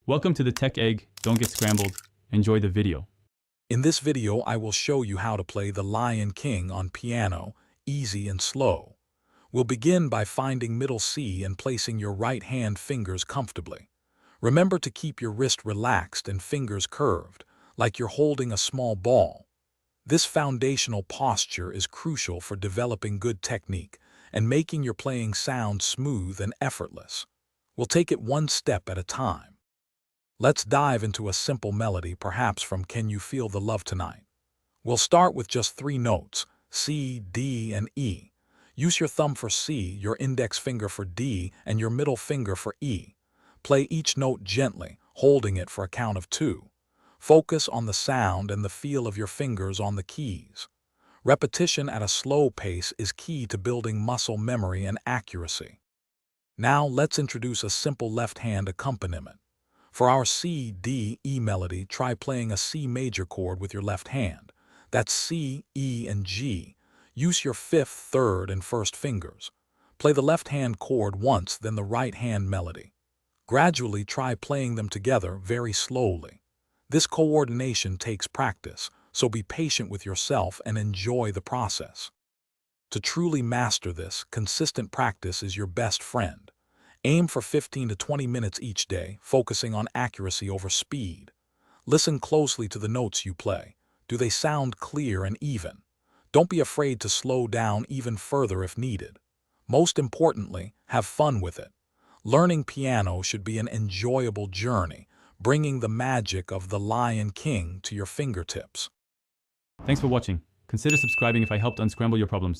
Welcome to the Tech Egg. Don't get scrambled. Enjoy the video. In this video, I will show you how to play The Lion King on piano, easy and slow. We'll begin by finding middle C and placing your right hand fingers comfortably. Remember to keep your wrist relaxed and fingers curved, like you're holding a small ball. This foundational posture is crucial for developing good technique and making your playing sound smooth and effortless. We'll take it one step at a time. Let's dive into a simple melody, perhaps from Can You Feel the Love Tonight? We'll start with just 3 notes, C, D, and E. Use your thumb for C, your index finger for D, and your middle finger for E. Play each note gently, holding it for a count of 2. Focus on the sound and the feel of your fingers on the keys. Repetition at a slow pace is key to building muscle memory and accuracy. Now let's introduce a simple left-hand accompaniment. For our C, D, E melody, try playing a C major chord with your left hand. That's C, E, and G. Use your 5th, 3rd, and 1st fingers. Play the left hand chord once, then the right hand melody. Gradually try playing them together very slowly. This coordination takes practice, so be patient with yourself and enjoy the process. To truly master this, consistent practice is your best friend. Aim for 15 to 20 minutes each day, focusing on accuracy over speed. Listen closely to the notes you play. Do they sound clear and even? Don't be afraid to slow down even further if needed. Most importantly, have fun with it. Learning piano should be an enjoyable journey, bringing the magic of The Lion King to your fingertips. Thanks for watching. Consider subscribing if I helped unscramble your problems.